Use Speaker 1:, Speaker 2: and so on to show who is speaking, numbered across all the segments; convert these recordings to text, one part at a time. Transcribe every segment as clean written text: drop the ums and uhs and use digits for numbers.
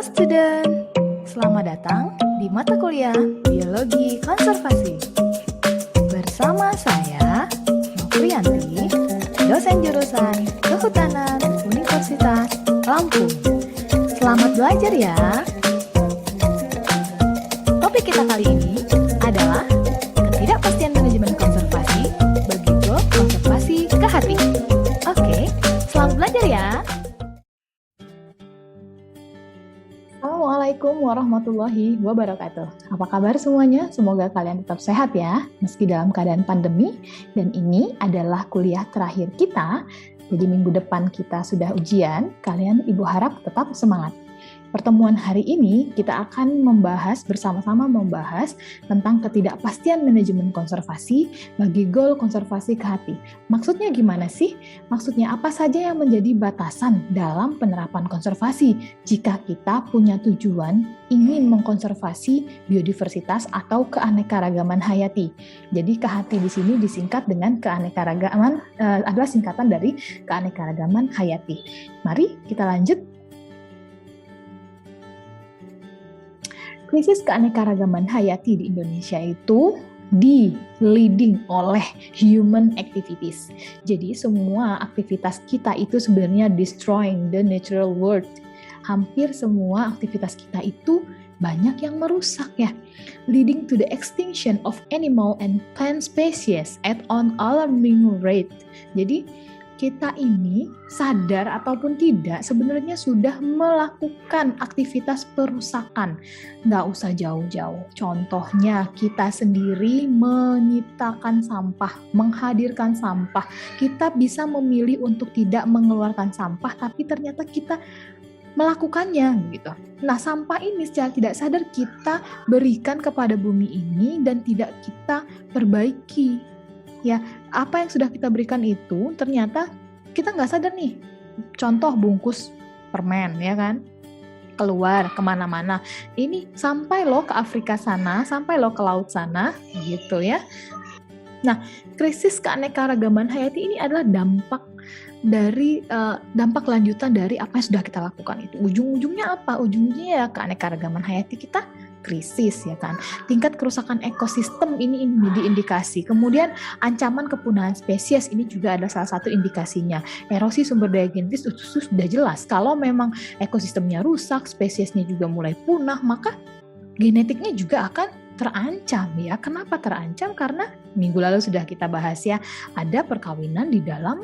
Speaker 1: student, selamat datang di mata kuliah Biologi Konservasi. Bersama saya, Nofriyanti, dosen jurusan Kehutanan Universitas Lampung. Selamat belajar ya! Topik kita kali ini adalah ketidakpastian manajemen konservasi bagi goal konservasi ke hati. Oke, selamat belajar ya! Assalamualaikum warahmatullahi wabarakatuh. Apa kabar semuanya? Semoga kalian tetap sehat ya, meski dalam keadaan pandemi. Dan ini adalah kuliah terakhir kita. Jadi minggu depan kita sudah ujian. Kalian ibu harap tetap semangat. Pertemuan hari ini kita akan bersama-sama membahas tentang ketidakpastian manajemen konservasi bagi goal konservasi ke hati. Maksudnya gimana sih? Maksudnya apa saja yang menjadi batasan dalam penerapan konservasi jika kita punya tujuan ingin mengkonservasi biodiversitas atau keanekaragaman hayati. Jadi ke hati di sini disingkat dengan keanekaragaman, adalah singkatan dari keanekaragaman hayati. Mari kita lanjut. Krisis keanekaragaman hayati di Indonesia itu di-leading oleh human activities. Jadi semua aktivitas kita itu sebenarnya destroying the natural world. Hampir semua aktivitas kita itu banyak yang merusak ya. Leading to the extinction of animal and plant species at an alarming rate. Jadi kita ini sadar ataupun tidak sebenarnya sudah melakukan aktivitas perusakan. Nggak usah jauh-jauh. Contohnya kita sendiri menyiptakan sampah, menghadirkan sampah. Kita bisa memilih untuk tidak mengeluarkan sampah, tapi ternyata kita melakukannya gitu. Nah, sampah ini secara tidak sadar kita berikan kepada bumi ini dan tidak kita perbaiki. Ya, apa yang sudah kita berikan itu ternyata kita nggak sadar nih. Contoh bungkus permen, ya kan? Keluar kemana-mana. Ini sampai loh ke Afrika sana, sampai loh ke laut sana, gitu ya. Nah, krisis keanekaragaman hayati ini adalah dampak lanjutan dari apa yang sudah kita lakukan itu. Ujung-ujungnya apa? Ujungnya ya keanekaragaman hayati kita krisis ya kan. Tingkat kerusakan ekosistem ini menjadi indikasi. Kemudian ancaman kepunahan spesies ini juga ada salah satu indikasinya. Erosi sumber daya genetis itu sudah jelas. Kalau memang ekosistemnya rusak, spesiesnya juga mulai punah, maka genetiknya juga akan terancam ya. Kenapa terancam? Karena minggu lalu sudah kita bahas ya, ada perkawinan di dalam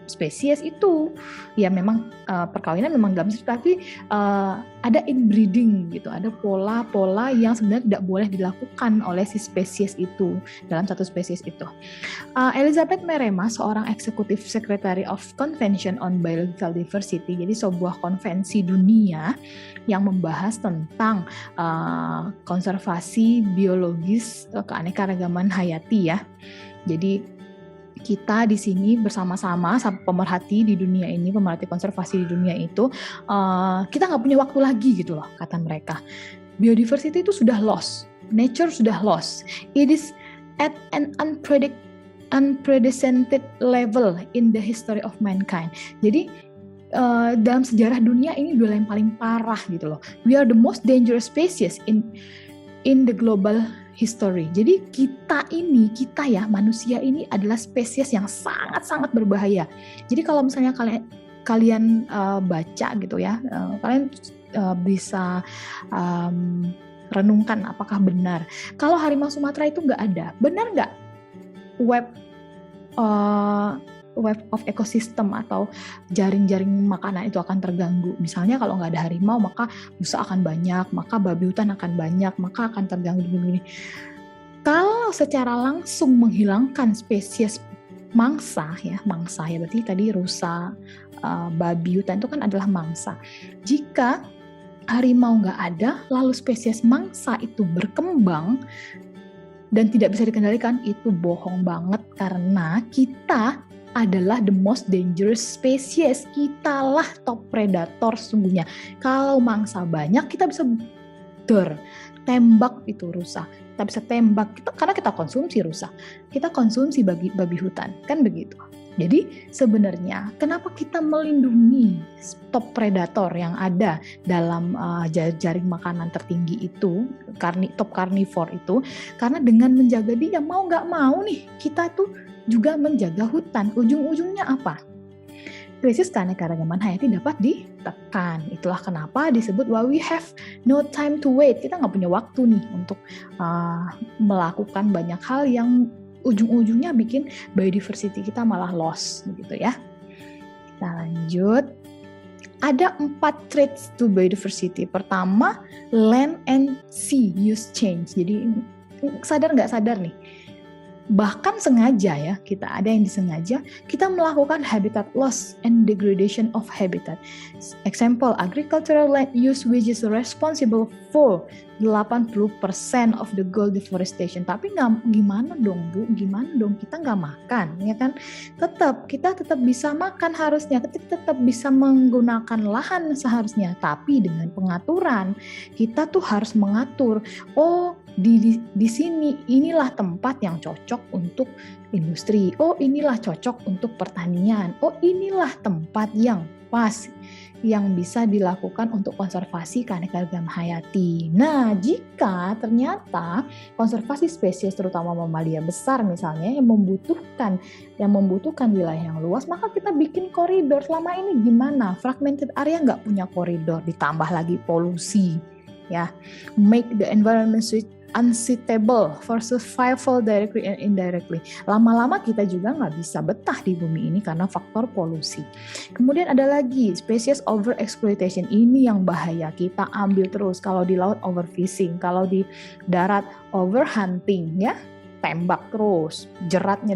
Speaker 1: spesies itu. Ya memang perkawinan memang dalam spesies, tapi ada inbreeding gitu, ada pola-pola yang sebenarnya tidak boleh dilakukan oleh si spesies itu, dalam satu spesies itu. Elizabeth Merema, seorang Executive Secretary of Convention on Biological Diversity, jadi sebuah konvensi dunia yang membahas tentang konservasi biologis keanekaragaman hayati ya. Jadi kita di sini bersama-sama pemerhati di dunia ini, pemerhati konservasi di dunia itu, kita nggak punya waktu lagi gitu loh, kata mereka. Biodiversity itu sudah lost, nature sudah lost. It is at an unprecedented level in the history of mankind. Jadi dalam sejarah dunia ini udah yang paling parah gitu loh. We are the most dangerous species in the global history. Jadi kita ya manusia ini adalah spesies yang sangat-sangat berbahaya. Jadi kalau misalnya kalian baca gitu ya, kalian bisa renungkan apakah benar. Kalau harimau Sumatera itu nggak ada, benar nggak web of ecosystem atau jaring-jaring makanan itu akan terganggu. Misalnya kalau nggak ada harimau, maka rusa akan banyak, maka babi hutan akan banyak, maka akan terganggu begini. Kalau secara langsung menghilangkan spesies mangsa ya berarti tadi rusa, babi hutan itu kan adalah mangsa. Jika harimau nggak ada, lalu spesies mangsa itu berkembang dan tidak bisa dikendalikan, itu bohong banget, karena kita adalah the most dangerous species. Kitalah top predator sesungguhnya. Kalau mangsa banyak, kita bisa tembak itu rusa. Kita bisa tembak karena kita konsumsi rusa. Kita konsumsi babi hutan, kan begitu. Jadi sebenarnya kenapa kita melindungi top predator yang ada dalam jaring makanan tertinggi itu, top carnivore itu, karena dengan menjaga dia mau nggak mau nih kita tuh juga menjaga hutan. Ujung-ujungnya apa? Krisis keanekaragaman hayati dapat ditekan. Itulah kenapa disebut why we have no time to wait. Kita nggak punya waktu nih untuk melakukan banyak hal yang ujung-ujungnya bikin biodiversity kita malah loss, gitu ya. Kita lanjut. Ada 4 traits to biodiversity. Pertama, land and sea use change. Jadi sadar nggak sadar nih, bahkan sengaja ya, kita ada yang disengaja, kita melakukan habitat loss and degradation of habitat. Example, agricultural land use which is responsible for 80% of the goal deforestation. Tapi gimana dong Bu, gimana dong kita nggak makan, ya kan? Kita tetap bisa makan harusnya, kita tetap bisa menggunakan lahan seharusnya, tapi dengan pengaturan. Kita tuh harus mengatur, di sini inilah tempat yang cocok untuk industri. Inilah cocok untuk pertanian. Inilah tempat yang pas yang bisa dilakukan untuk konservasi keanekaragaman hayati. Nah, jika ternyata konservasi spesies terutama mamalia besar misalnya yang membutuhkan wilayah yang luas, maka kita bikin koridor. Selama ini gimana? Fragmented area nggak punya koridor, ditambah lagi polusi. Ya, make the environment unsuitable for survival directly and indirectly. Lama-lama kita juga nggak bisa betah di bumi ini karena faktor polusi. Kemudian ada lagi spesies overexploitation. Ini yang bahaya, kita ambil terus. Kalau di laut overfishing, kalau di darat overhunting, ya tembak terus. Jeratnya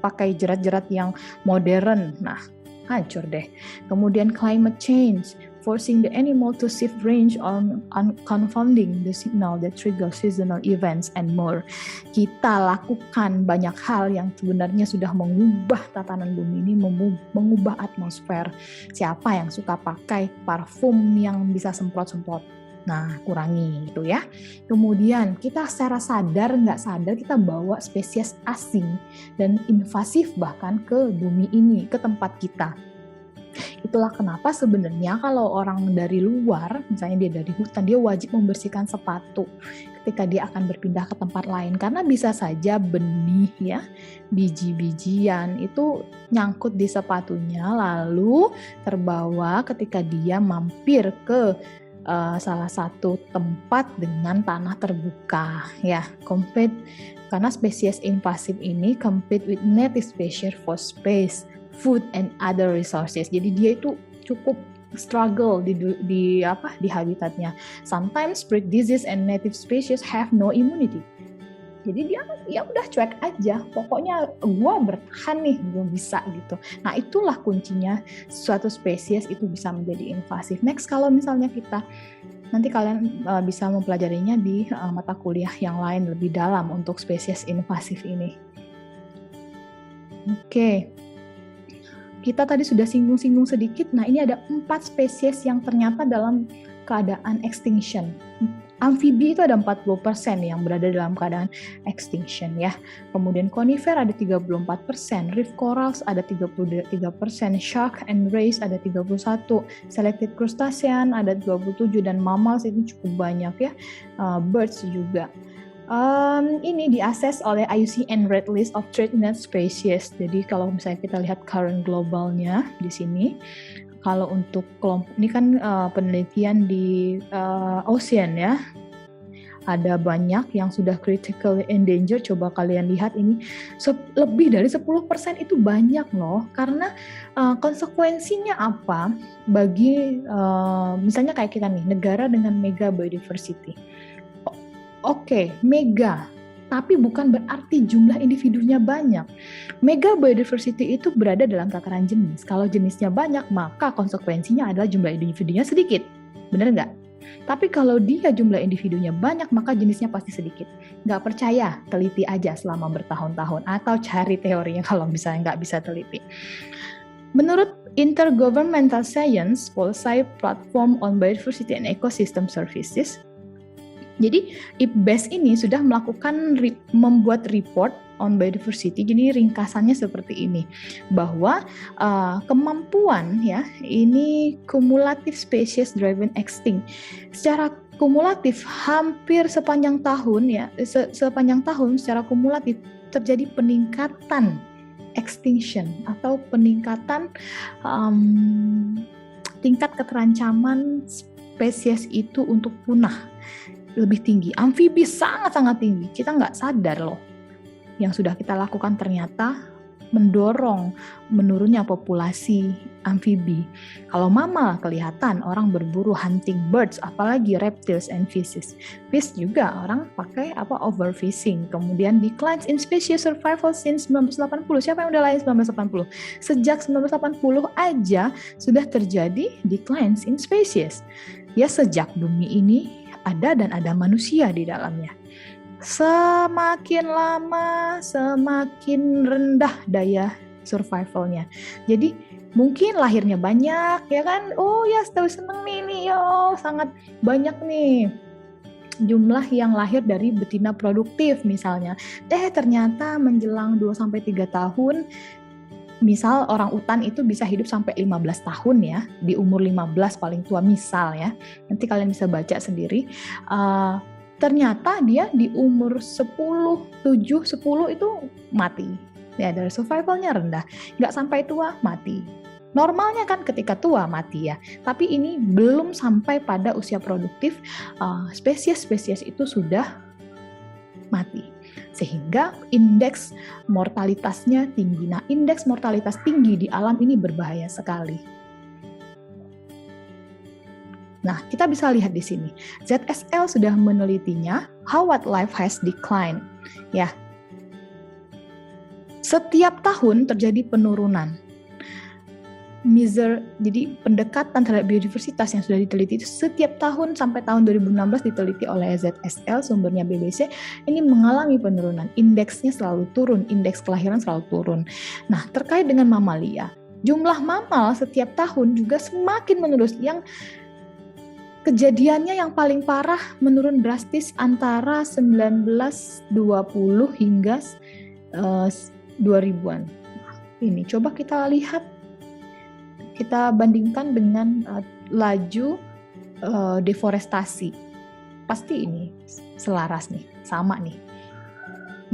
Speaker 1: pakai jerat-jerat yang modern. Nah, hancur deh. Kemudian climate change, forcing the animal to shift range on confounding the signal that trigger seasonal events and more. Kita lakukan banyak hal yang sebenarnya sudah mengubah tatanan bumi ini, mengubah atmosfer. Siapa yang suka pakai parfum yang bisa semprot-semprot? Nah, kurangi itu ya. Kemudian kita secara sadar nggak sadar kita bawa spesies asing dan invasif bahkan ke bumi ini, ke tempat kita. Itulah kenapa sebenarnya kalau orang dari luar, misalnya dia dari hutan, dia wajib membersihkan sepatu ketika dia akan berpindah ke tempat lain. Karena bisa saja benih ya, biji-bijian itu nyangkut di sepatunya lalu terbawa ketika dia mampir ke salah satu tempat dengan tanah terbuka ya. Karena spesies invasif ini compete with native species for space, food and other resources. Jadi dia itu cukup struggle di habitatnya. Sometimes spread disease and native species have no immunity. Jadi dia ya udah cuek aja. Pokoknya gua bertahan nih, gua bisa gitu. Nah, itulah kuncinya suatu spesies itu bisa menjadi invasif. Next, kalau misalnya nanti kalian bisa mempelajarinya di mata kuliah yang lain lebih dalam untuk spesies invasif ini. Oke. Kita tadi sudah singgung-singgung sedikit. Nah, ini ada 4 spesies yang ternyata dalam keadaan extinction. Amfibi itu ada 40% yang berada dalam keadaan extinction ya. Kemudian conifer ada 34%, reef corals ada 33%, shark and rays ada 31%, selected crustacean ada 27%, dan mammals itu cukup banyak ya. Birds juga. Ini diakses oleh IUCN Red List of Threatened Species. Jadi kalau misalnya kita lihat current globalnya di sini, kalau untuk kelompok ini kan penelitian di ocean ya, ada banyak yang sudah critically endangered. Coba kalian lihat ini lebih dari 10% itu banyak loh. Karena konsekuensinya apa bagi misalnya kayak kita nih, negara dengan mega biodiversity. Oke, mega, tapi bukan berarti jumlah individunya banyak. Mega biodiversity itu berada dalam tataran jenis. Kalau jenisnya banyak, maka konsekuensinya adalah jumlah individunya sedikit. Benar nggak? Tapi kalau dia jumlah individunya banyak, maka jenisnya pasti sedikit. Nggak percaya, teliti aja selama bertahun-tahun. Atau cari teorinya kalau misalnya nggak bisa teliti. Menurut Intergovernmental Science Policy Platform on Biodiversity and Ecosystem Services, jadi IPBES ini sudah membuat report on Biodiversity. Jadi ringkasannya seperti ini, bahwa kemampuan ya ini cumulative species driven extinct. Secara kumulatif hampir sepanjang tahun ya, sepanjang tahun secara kumulatif terjadi peningkatan extinction atau peningkatan tingkat keterancaman spesies itu untuk punah lebih tinggi. Amfibi sangat-sangat tinggi. Kita nggak sadar loh. Yang sudah kita lakukan ternyata mendorong menurunnya populasi amfibi. Kalau mammal kelihatan orang berburu hunting birds, apalagi reptiles and fishes. Fish juga orang pakai overfishing. Kemudian declines in species survival since 1980. Siapa yang udah lahir 1980? Sejak 1980 aja sudah terjadi declines in species. Ya, sejak bumi ini ada dan ada manusia di dalamnya. Semakin lama semakin rendah daya survivalnya. Jadi mungkin lahirnya banyak ya kan. Oh ya, tahu seneng nih yo, sangat banyak nih jumlah yang lahir dari betina produktif misalnya. Ternyata menjelang 2-3 tahun, misal orang utan itu bisa hidup sampai 15 tahun ya, di umur 15 paling tua misal ya. Nanti kalian bisa baca sendiri. Ternyata dia di umur 10 itu mati. Ya, dari survivalnya rendah. Nggak sampai tua, mati. Normalnya kan ketika tua mati ya. Tapi ini belum sampai pada usia produktif, spesies-spesies itu sudah mati. Sehingga indeks mortalitasnya tinggi. Nah, indeks mortalitas tinggi di alam ini berbahaya sekali. Nah, kita bisa lihat di sini. ZSL sudah menelitinya, how wildlife has declined. Ya. Setiap tahun terjadi penurunan. Jadi pendekatan terhadap biodiversitas yang sudah diteliti itu setiap tahun sampai tahun 2016 diteliti oleh ZSL, sumbernya BBC, ini mengalami penurunan. Indeksnya selalu turun, indeks kelahiran selalu turun. Nah, terkait dengan mamalia, jumlah mamal setiap tahun juga semakin menurun. Yang kejadiannya yang paling parah menurun drastis antara 1920 hingga 2000-an. Ini coba kita lihat, kita bandingkan dengan laju deforestasi. Pasti ini selaras nih, sama nih.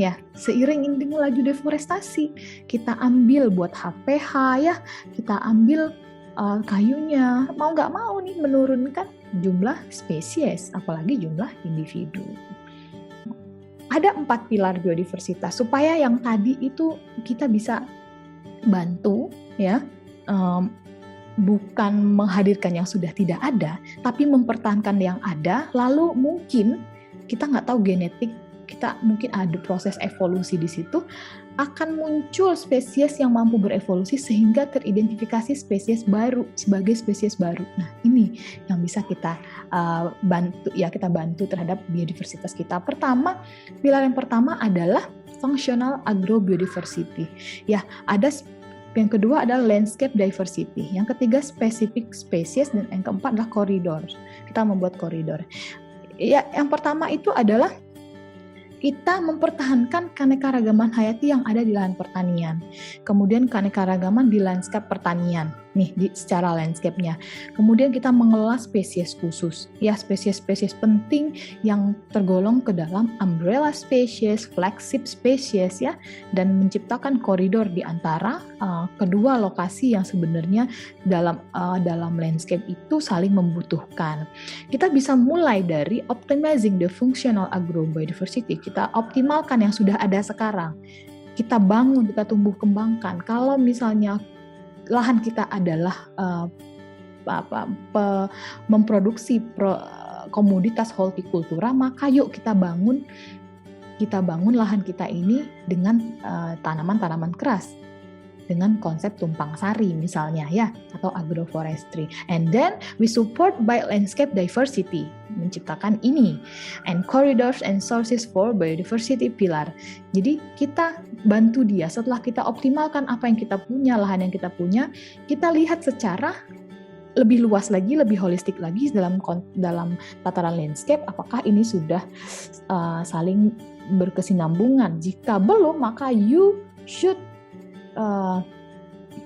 Speaker 1: Ya, seiring dengan laju deforestasi, kita ambil buat HPH ya, kita ambil kayunya, mau nggak mau nih menurunkan jumlah spesies, apalagi jumlah individu. Ada 4 pilar biodiversitas supaya yang tadi itu kita bisa bantu ya, bukan menghadirkan yang sudah tidak ada, tapi mempertahankan yang ada. Lalu mungkin kita nggak tahu genetik, kita mungkin ada proses evolusi di situ, akan muncul spesies yang mampu berevolusi sehingga teridentifikasi spesies baru sebagai spesies baru. Nah, ini yang bisa kita bantu ya, kita bantu terhadap biodiversitas kita. Pertama, pilar yang pertama adalah functional agrobiodiversity. Ya, ada yang kedua adalah landscape diversity. Yang ketiga specific species, dan yang keempat adalah koridor. Kita membuat koridor. Ya, yang pertama itu adalah kita mempertahankan keanekaragaman hayati yang ada di lahan pertanian. Kemudian keanekaragaman di lanskap pertanian, nih secara landscape-nya. Kemudian kita mengelola spesies khusus, ya spesies-spesies penting yang tergolong ke dalam umbrella species, flagship species ya, dan menciptakan koridor di antara kedua lokasi yang sebenarnya dalam landscape itu saling membutuhkan. Kita bisa mulai dari optimizing the functional agrobiodiversity. Kita optimalkan yang sudah ada sekarang. Kita bangun, kita tumbuh kembangkan. Kalau misalnya lahan kita adalah memproduksi komoditas hortikultura, maka yuk kita bangun lahan kita ini dengan tanaman-tanaman keras, dengan konsep tumpang sari misalnya ya, atau agroforestry. And then we support by landscape diversity, menciptakan ini, and corridors and sources for biodiversity pilar. Jadi kita bantu dia, setelah kita optimalkan apa yang kita punya, lahan yang kita punya, kita lihat secara lebih luas lagi, lebih holistik lagi dalam tataran landscape, apakah ini sudah saling berkesinambungan. Jika belum, maka you should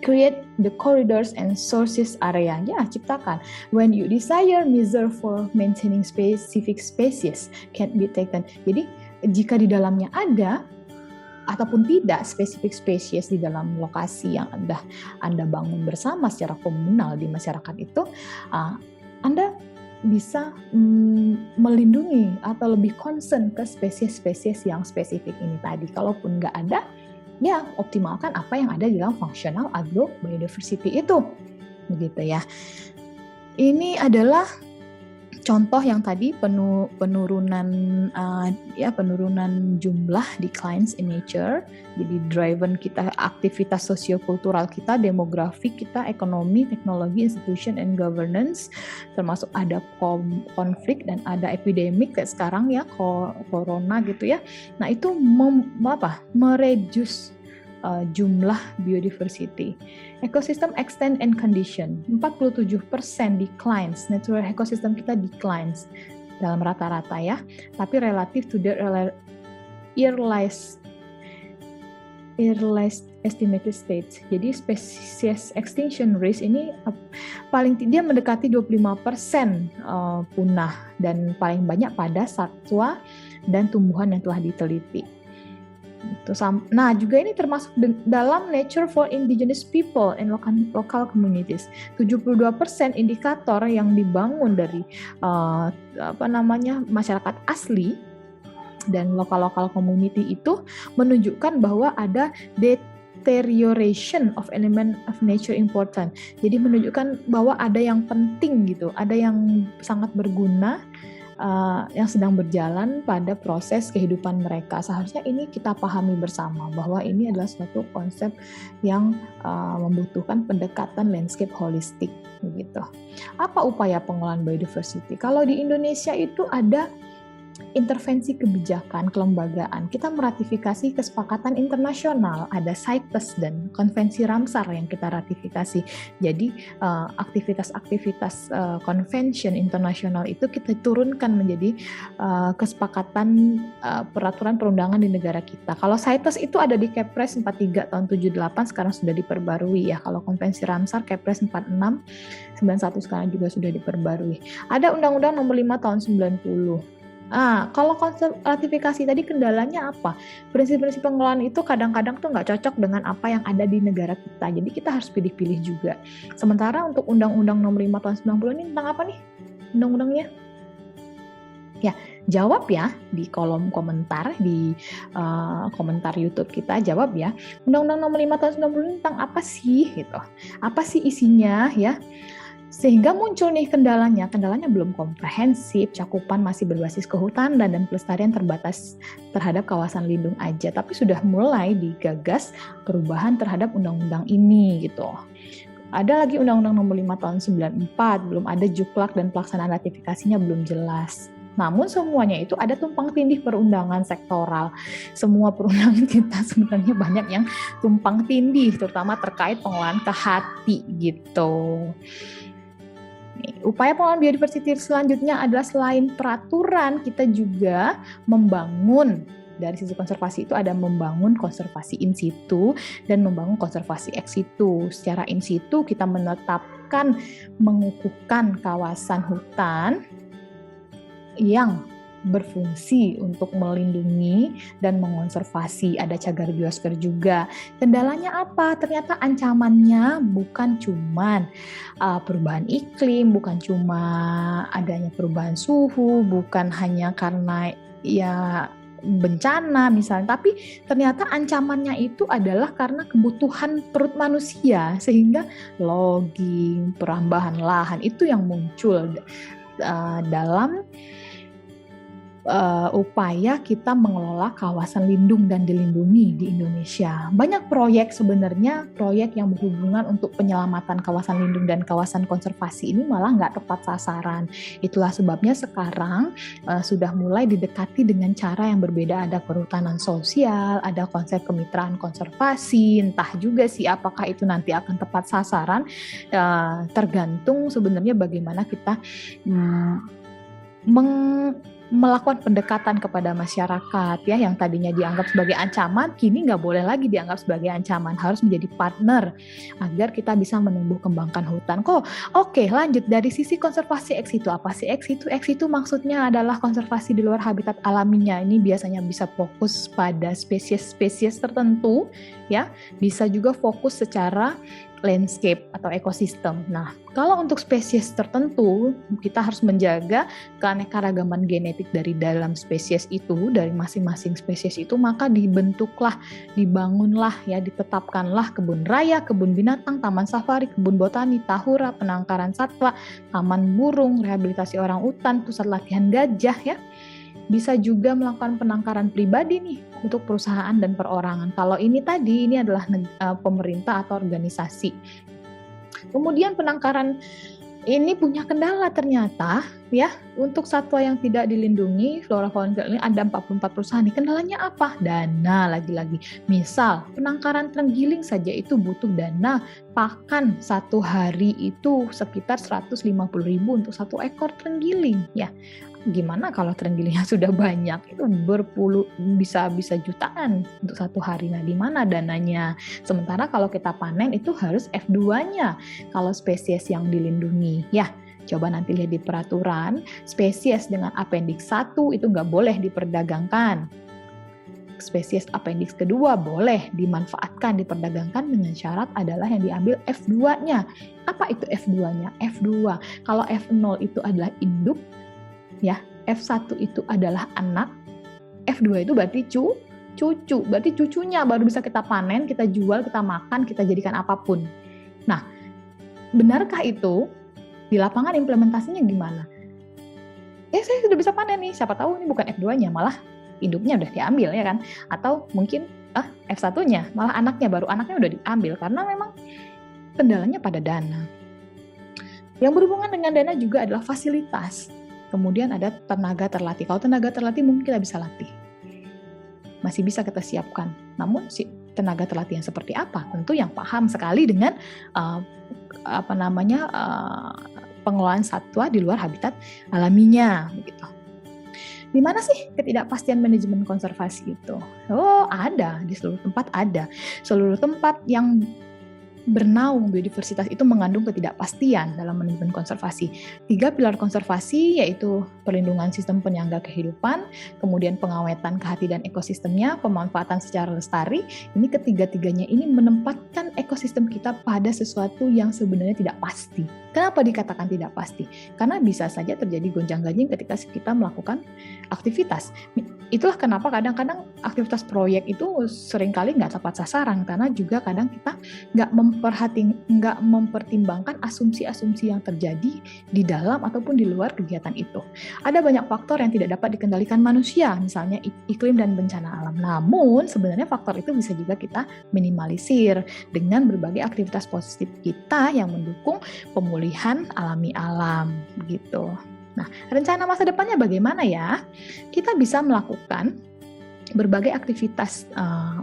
Speaker 1: create the corridors and sources area. Ya, ciptakan. When you desire measure for maintaining specific species can be taken. Jadi jika di dalamnya ada ataupun tidak spesifik spesies di dalam lokasi yang Anda bangun bersama secara komunal di masyarakat itu, Anda bisa melindungi atau lebih concern ke spesies-spesies yang spesifik ini tadi. Kalaupun nggak ada, ya optimalkan apa yang ada di dalam functional agrobiodiversity itu, begitu ya. Ini adalah contoh yang tadi penurunan jumlah declines in nature. Jadi driven kita, aktivitas sosiokultural kita, demografi kita, ekonomi, teknologi, institution and governance, termasuk ada konflik dan ada epidemik kayak sekarang ya, corona gitu ya. Nah itu mereduce jumlah biodiversity. Ecosystem extend and condition, 47% declines, natural ecosystem kita declines dalam rata-rata ya, tapi relatif to the earliest estimated stage. Jadi species extinction risk ini paling tidak mendekati 25% punah, dan paling banyak pada satwa dan tumbuhan yang telah diteliti. Nah, juga ini termasuk dalam nature for indigenous people and local communities. 72% indikator yang dibangun dari masyarakat asli dan lokal community itu menunjukkan bahwa ada deterioration of element of nature important. Jadi menunjukkan bahwa ada yang penting gitu, ada yang sangat berguna yang sedang berjalan pada proses kehidupan mereka. Seharusnya ini kita pahami bersama bahwa ini adalah suatu konsep yang membutuhkan pendekatan landscape holistik begitu. Apa upaya pengelolaan biodiversity? Kalau di Indonesia itu ada intervensi kebijakan kelembagaan. Kita meratifikasi kesepakatan internasional, ada CITES dan konvensi Ramsar yang kita ratifikasi. Jadi aktivitas-aktivitas convention internasional itu kita turunkan menjadi kesepakatan peraturan perundangan di negara kita. Kalau CITES itu ada di Kepres 43 tahun 78, sekarang sudah diperbarui ya. Kalau konvensi Ramsar Kepres 46 91 sekarang juga sudah diperbarui. Ada Undang-Undang Nomor 5 tahun 90. Kalau konsep ratifikasi tadi kendalanya apa? Prinsip-prinsip pengelolaan itu kadang-kadang tuh nggak cocok dengan apa yang ada di negara kita. Jadi kita harus pilih-pilih juga. Sementara untuk Undang-Undang Nomor 5 tahun 90 ini tentang apa nih undang-undangnya? Ya, jawab ya di kolom komentar, di komentar YouTube kita, jawab ya. Undang-Undang Nomor 5 tahun 90 ini tentang apa sih gitu? Apa sih isinya ya? Sehingga muncul nih kendalanya belum komprehensif, cakupan masih berbasis kehutanan dan pelestarian terbatas terhadap kawasan lindung aja, tapi sudah mulai digagas perubahan terhadap undang-undang ini gitu. Ada lagi Undang-Undang Nomor 5 tahun 94, belum ada juklak dan pelaksanaan ratifikasinya belum jelas. Namun semuanya itu ada tumpang tindih perundangan sektoral. Semua perundangan kita sebenarnya banyak yang tumpang tindih, terutama terkait pengelolaan kehati gitu. Upaya pengelolaan biodiversity selanjutnya adalah selain peraturan, kita juga membangun, dari sisi konservasi itu ada membangun konservasi in situ dan membangun konservasi ex situ. Secara in situ kita menetapkan, mengukuhkan kawasan hutan yang berfungsi untuk melindungi dan mengonservasi. Ada cagar biosfer juga. Kendalanya apa? Ternyata ancamannya bukan cuman perubahan iklim, bukan cuma adanya perubahan suhu, bukan hanya karena ya bencana misalnya, tapi ternyata ancamannya itu adalah karena kebutuhan perut manusia, sehingga logging, perambahan lahan itu yang muncul dalam upaya kita mengelola kawasan lindung dan dilindungi di Indonesia. Banyak proyek sebenarnya, proyek yang berhubungan untuk penyelamatan kawasan lindung dan kawasan konservasi ini malah nggak tepat sasaran. Itulah sebabnya sekarang sudah mulai didekati dengan cara yang berbeda. Ada perhutanan sosial, ada konsep kemitraan konservasi, entah juga sih apakah itu nanti akan tepat sasaran, tergantung sebenarnya bagaimana kita melakukan pendekatan kepada masyarakat ya, yang tadinya dianggap sebagai ancaman kini nggak boleh lagi dianggap sebagai ancaman, harus menjadi partner agar kita bisa menumbuh kembangkan hutan. Oke, lanjut dari sisi konservasi ex situ. Apa sih ex situ? Ex situ maksudnya adalah konservasi di luar habitat alaminya. Ini biasanya bisa fokus pada spesies-spesies tertentu ya, bisa juga fokus secara landscape atau ekosistem. Nah, kalau untuk spesies tertentu, kita harus menjaga keanekaragaman genetik dari dalam spesies itu, dari masing-masing spesies itu, maka dibentuklah, dibangunlah, ya, ditetapkanlah kebun raya, kebun binatang, taman safari, kebun botani, tahura, penangkaran satwa, taman burung, rehabilitasi orang utan, pusat latihan gajah, ya. Bisa juga melakukan penangkaran pribadi nih untuk perusahaan dan perorangan. Kalau ini tadi, ini adalah pemerintah atau organisasi. Kemudian penangkaran ini punya kendala ternyata ya, untuk satwa yang tidak dilindungi, flora fauna ini ada 44 perusahaan nih. Kendalanya apa? Dana lagi-lagi. Misal penangkaran terenggiling saja itu butuh dana pakan satu hari itu sekitar 150.000 untuk satu ekor terenggiling ya. Gimana kalau terenggilingnya sudah banyak, itu berpuluh, bisa jutaan untuk satu hari. Nah, di mana dananya? Sementara kalau kita panen itu harus F2-nya kalau spesies yang dilindungi ya. Coba nanti lihat di peraturan, spesies dengan appendix 1 itu nggak boleh diperdagangkan. Spesies appendix kedua boleh dimanfaatkan, diperdagangkan dengan syarat adalah yang diambil F2-nya. Apa itu F2-nya? F2, kalau F0 itu adalah induk, ya, F1 itu adalah anak, F2 itu berarti cucu, berarti cucunya baru bisa kita panen, kita jual, kita makan, kita jadikan apapun. Nah, benarkah itu? Di lapangan implementasinya gimana? Saya sudah bisa panen nih, siapa tahu ini bukan F2-nya, malah induknya udah diambil ya kan? Atau mungkin F1-nya, malah anaknya, baru anaknya udah diambil, karena memang kendalanya pada dana. Yang berhubungan dengan dana juga adalah fasilitas. Kemudian ada tenaga terlatih. Kalau tenaga terlatih mungkin kita bisa latih. Masih bisa kita siapkan. Namun si tenaga terlatih yang seperti apa? Tentu yang paham sekali dengan pengelolaan satwa di luar habitat alaminya begitu. Di mana sih ketidakpastian manajemen konservasi itu? Ada, di seluruh tempat ada. Seluruh tempat yang bernaung biodiversitas itu mengandung ketidakpastian dalam manajemen konservasi. 3 pilar konservasi yaitu perlindungan sistem penyangga kehidupan, kemudian pengawetan kehati dan ekosistemnya, pemanfaatan secara lestari. Ini ketiga-tiganya ini menempatkan ekosistem kita pada sesuatu yang sebenarnya tidak pasti. Kenapa dikatakan tidak pasti? Karena bisa saja terjadi gonjang-ganjing ketika kita melakukan aktivitas. Itulah kenapa kadang-kadang aktivitas proyek itu seringkali nggak tepat sasaran, karena juga kadang kita nggak mempertimbangkan asumsi-asumsi yang terjadi di dalam ataupun di luar kegiatan itu. Ada banyak faktor yang tidak dapat dikendalikan manusia, misalnya iklim dan bencana alam. Namun sebenarnya faktor itu bisa juga kita minimalisir dengan berbagai aktivitas positif kita yang mendukung pemulihan alami alam gitu. Nah, rencana masa depannya bagaimana ya? Kita bisa melakukan berbagai aktivitas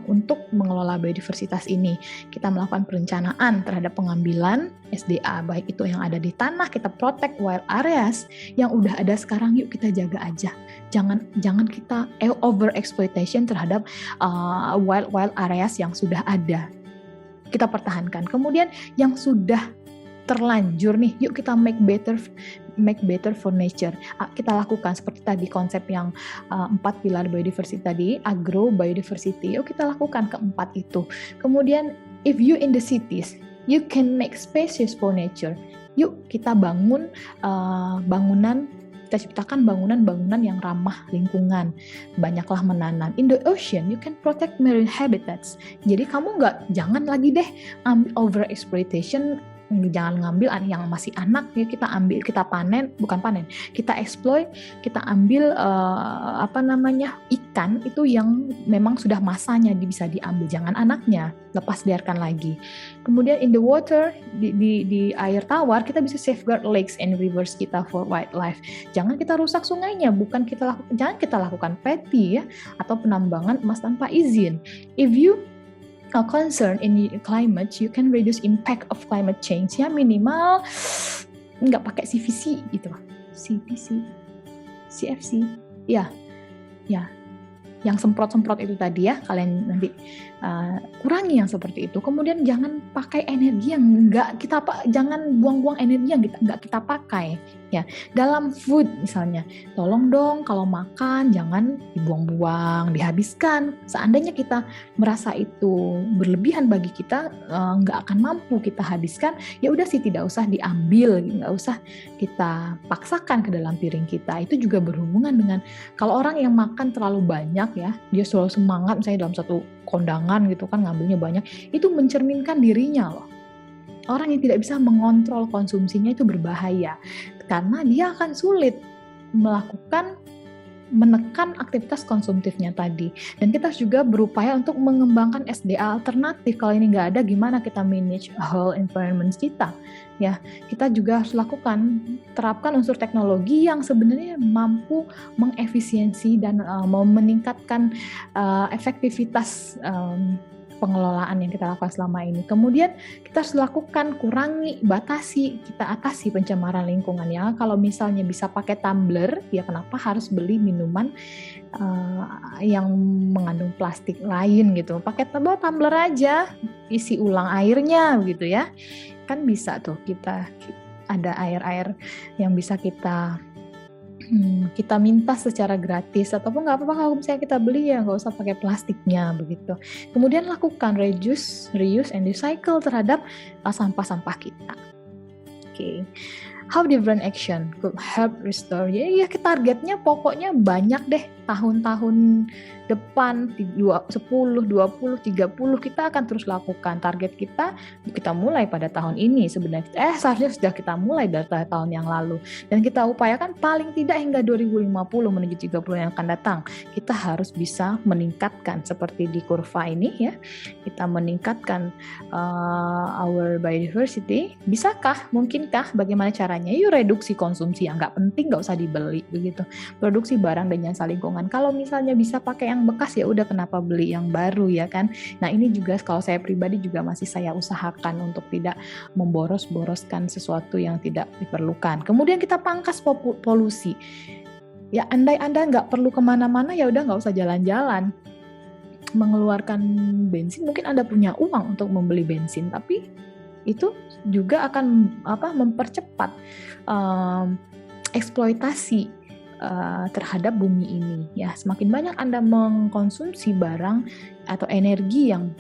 Speaker 1: untuk mengelola biodiversitas ini. Kita melakukan perencanaan terhadap pengambilan SDA, baik itu yang ada di tanah, kita protect wild areas yang udah ada sekarang, yuk kita jaga aja. Jangan kita over exploitation terhadap wild areas yang sudah ada. Kita pertahankan. Kemudian yang sudah terlanjur nih, yuk kita make better for nature. Kita lakukan seperti tadi konsep yang 4 pilar biodiversity tadi, agro biodiversity, yuk kita lakukan keempat itu. Kemudian if you in the cities, you can make spaces for nature. Yuk kita bangun kita ciptakan bangunan-bangunan yang ramah lingkungan. Banyaklah menanam. In the ocean, you can protect marine habitats. Jadi kamu jangan lagi deh over exploitation, jangan ngambil yang masih anak, ya kita ambil, kita kita exploit, kita ambil ikan itu yang memang sudah masanya bisa diambil, jangan anaknya, lepas liarkan lagi. Kemudian in the water, di air tawar, kita bisa safeguard lakes and rivers kita for wildlife. Jangan kita rusak sungainya, jangan kita lakukan petty ya, atau penambangan emas tanpa izin. If you concern in climate, you can reduce impact of climate change, ya minimal nggak pakai CVC gitu, CVC CFC. Ya, ya. Yang semprot-semprot itu tadi ya, kalian nanti kurangi yang seperti itu. Kemudian jangan pakai energi yang jangan buang-buang energi yang nggak kita pakai. Ya, dalam food misalnya, tolong dong kalau makan jangan dibuang-buang, dihabiskan. Seandainya kita merasa itu berlebihan bagi kita, nggak akan mampu kita habiskan, ya udah sih tidak usah diambil, nggak usah kita paksakan ke dalam piring kita. Itu juga berhubungan dengan kalau orang yang makan terlalu banyak ya, dia selalu semangat misalnya dalam satu kondangan gitu kan ngambilnya banyak, itu mencerminkan dirinya loh. Orang yang tidak bisa mengontrol konsumsinya itu berbahaya karena dia akan sulit menekan aktivitas konsumtifnya tadi. Dan kita juga berupaya untuk mengembangkan SDA alternatif. Kalau ini nggak ada, gimana kita manage whole environment kita? Ya, kita juga harus terapkan unsur teknologi yang sebenarnya mampu mengefisiensi dan meningkatkan efektivitas pengelolaan yang kita lakukan selama ini. Kemudian kita harus lakukan, kurangi, batasi, kita atasi pencemaran lingkungan ya. Kalau misalnya bisa pakai tumbler, ya kenapa harus beli minuman yang mengandung plastik lain gitu. Pakai tumbler aja, isi ulang airnya gitu ya. Kan bisa tuh kita ada air-air yang bisa kita minta secara gratis, ataupun nggak apa-apa kalau misalnya kita beli ya nggak usah pakai plastiknya begitu. Kemudian lakukan reuse, and recycle terhadap sampah-sampah kita. Oke. How different action could help restore? Ya targetnya pokoknya banyak deh, tahun-tahun depan 10, 20, 30 kita akan terus lakukan. Target kita mulai pada tahun ini sebenarnya. Seharusnya sudah kita mulai dari tahun yang lalu. Dan kita upayakan paling tidak hingga 2050 menuju 30 yang akan datang. Kita harus bisa meningkatkan seperti di kurva ini ya. Kita meningkatkan our biodiversity. Bisakah? Mungkinkah? Bagaimana caranya? Yuk reduksi konsumsi yang nggak penting, nggak usah dibeli begitu. Produksi barang dan jasa lingkungan. Kalau misalnya bisa pakai yang bekas ya udah, kenapa beli yang baru ya kan. Nah ini juga kalau saya pribadi juga masih saya usahakan untuk tidak memboros-boroskan sesuatu yang tidak diperlukan. Kemudian kita pangkas polusi. Ya andai Anda nggak perlu kemana-mana ya udah nggak usah jalan-jalan. Mengeluarkan bensin, mungkin Anda punya uang untuk membeli bensin, tapi itu juga akan mempercepat eksploitasi terhadap bumi ini ya. Semakin banyak Anda mengkonsumsi barang atau energi yang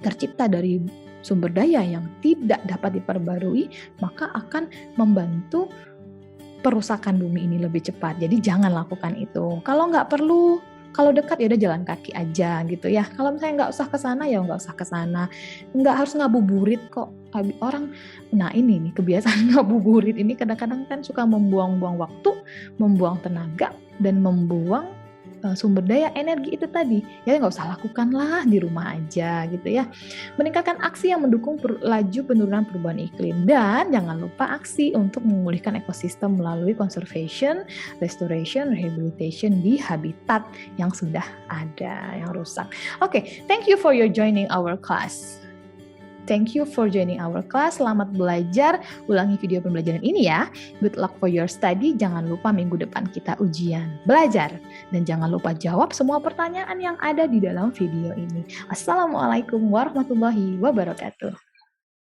Speaker 1: tercipta dari sumber daya yang tidak dapat diperbarui, maka akan membantu perusakan bumi ini lebih cepat. Jadi jangan lakukan itu. Kalau nggak perlu, kalau dekat ya udah jalan kaki aja gitu ya. Kalau misalnya nggak usah ke sana ya nggak usah ke sana. Nggak harus ngabuburit kok. Orang, nah ini nih kebiasaan ngabuburit ini kadang-kadang kan suka membuang-buang waktu, membuang tenaga, dan membuang sumber daya energi itu tadi. Ya nggak usah lakukan lah, di rumah aja gitu ya. Meningkatkan aksi yang mendukung laju penurunan perubahan iklim, dan jangan lupa aksi untuk memulihkan ekosistem melalui conservation, restoration, rehabilitation di habitat yang sudah ada, yang rusak. Oke, thank you for your joining our class. Thank you for joining our class. Selamat belajar. Ulangi video pembelajaran ini ya. Good luck for your study. Jangan lupa minggu depan kita ujian belajar. Dan jangan lupa jawab semua pertanyaan yang ada di dalam video ini. Assalamualaikum warahmatullahi wabarakatuh.